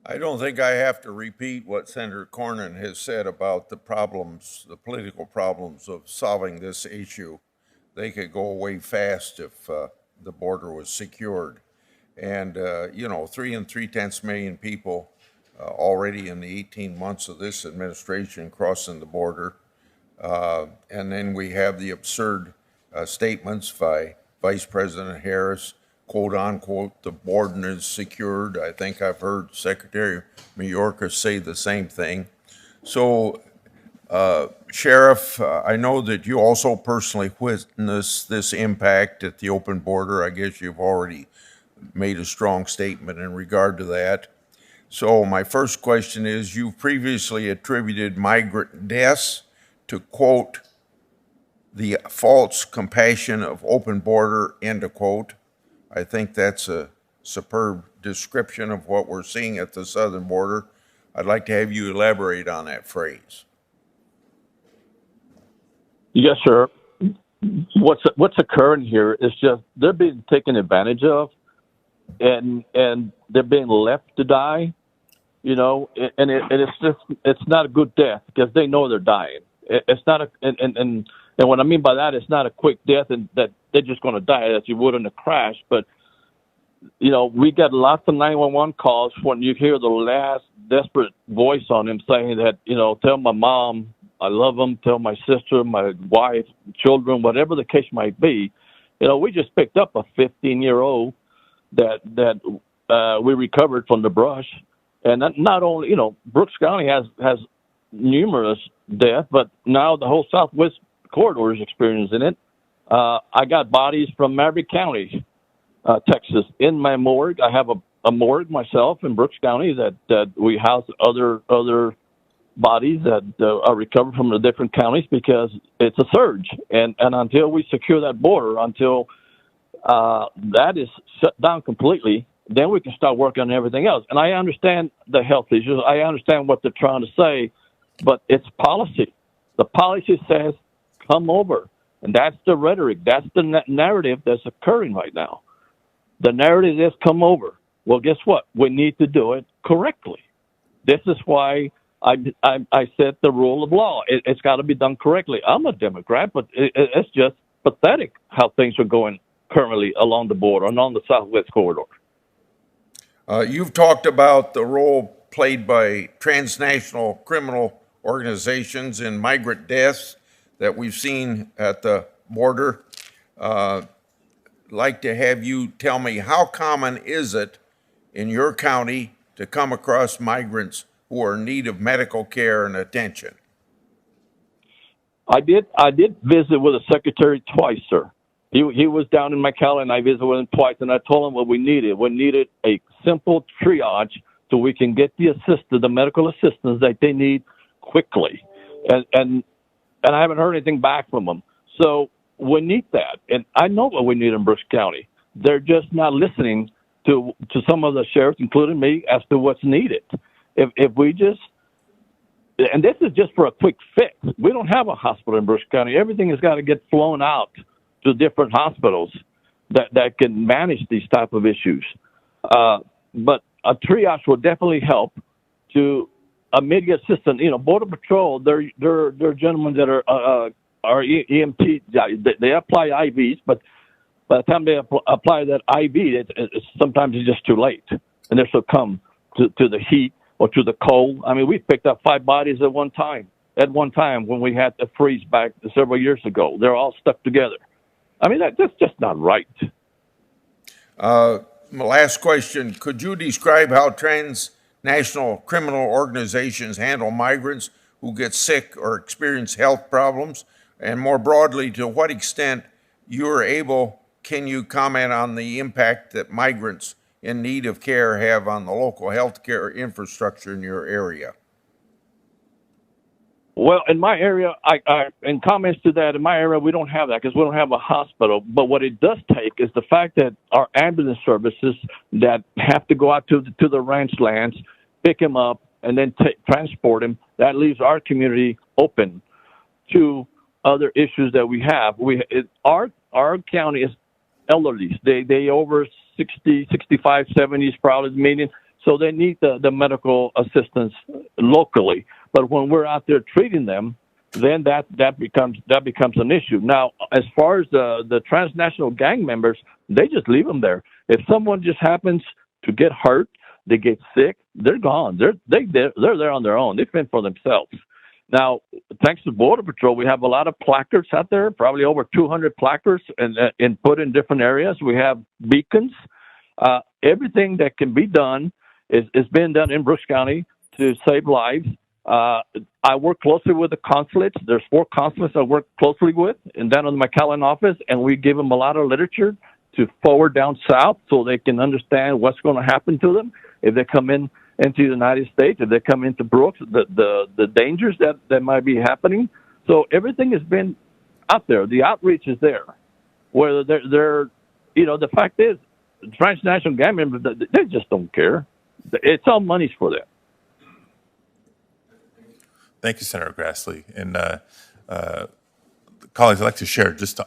I don't think I have to repeat what Senator Cornyn has said about the problems, the political problems of solving this issue. They could go away fast if the border was secured. And, 3 and 3/10 million people already in the 18 months of this administration crossing the border. And then we have the absurd statements by Vice President Harris, quote unquote, the border is secured. I think I've heard Secretary Mayorkas say the same thing. So, Sheriff, I know that you also personally witnessed this impact at the open border. I guess you've already made a strong statement in regard to that. So, my first question is, you've previously attributed migrant deaths to, quote, the false compassion of open border, end of quote. I think that's a superb description of what we're seeing at the southern border. I'd like to have you elaborate on that phrase. Yes, sir. What's occurring here is just they're being taken advantage of, and they're being left to die. And it's not a good death because they know they're dying. It's not and what I mean by that, it's not a quick death and that they're just going to die as you would in a crash. But we got lots of 911 calls when you hear the last desperate voice on him saying that tell my mom I love them, tell my sister, my wife, children, whatever the case might be. We just picked up a 15-year-old that we recovered from the brush. And not only, Brooks County has numerous deaths, but now the whole Southwest corridor is experiencing it. I got bodies from Maverick County, Texas, in my morgue. I have a morgue myself in Brooks County that we house other bodies that are recovered from the different counties because it's a surge. And until we secure that border, until that is shut down completely, then we can start working on everything else. And I understand the health issues. I understand what they're trying to say, but it's policy. The policy says, come over. And that's the rhetoric. That's the narrative that's occurring right now. The narrative is come over. Well, guess what? We need to do it correctly. This is why I set the rule of law. It's got to be done correctly. I'm a Democrat, but it's just pathetic how things are going currently along the border, along the Southwest corridor. You've talked about the role played by transnational criminal organizations in migrant deaths that we've seen at the border. Like to have you tell me, how common is it in your county to come across migrants who are in need of medical care and attention? I did visit with the secretary twice, sir. He was down in McAllen, and I visited with him twice, and I told him what we needed. We needed a simple triage so we can get the medical assistance that they need quickly. And I haven't heard anything back from them. So we need that. And I know what we need in Brooks County. They're just not listening to some of the sheriffs, including me, as to what's needed. If we just, and this is just for a quick fix. We don't have a hospital in Brooks County. Everything has got to get flown out to different hospitals that can manage these type of issues. But a triage will definitely help to immediate assistance. Border Patrol, they're gentlemen that are EMT. They apply IVs, but by the time they apply that IV, sometimes it's just too late, and they succumb to the heat or to the cold. I mean, we picked up 5 bodies at one time. At one time, when we had the freeze back several years ago, they're all stuck together. I mean, that's just not right. My last question, could you describe how transnational criminal organizations handle migrants who get sick or experience health problems? And more broadly, to what extent can you comment on the impact that migrants in need of care have on the local healthcare infrastructure in your area? Well, in my area, in comments to that, in my area, we don't have that because we don't have a hospital. But what it does take is the fact that our ambulance services that have to go out to the ranch lands, pick them up, and then transport them, that leaves our community open to other issues that we have. Our county is elderly. They over 60, 65, 70s probably, meaning So they need the medical assistance locally. But when we're out there treating them, then that becomes an issue. Now, as far as the transnational gang members, they just leave them there. If someone just happens to get hurt, they get sick, they're gone. They're there on their own. They fend for themselves. Now, thanks to Border Patrol, we have a lot of placards out there, probably over 200 placards, and put in different areas. We have beacons. Everything that can be done is being done in Brooks County to save lives. I work closely with the consulates. There's 4 consulates I work closely with, and down in the McAllen office, and we give them a lot of literature to forward down south so they can understand what's going to happen to them if they come into the United States, if they come into Brooks, the dangers that might be happening. So everything has been out there. The outreach is there. Where they're the fact is, transnational gang members, they just don't care. It's all money's for them. Thank you, Senator Grassley. And colleagues, I'd like to share just on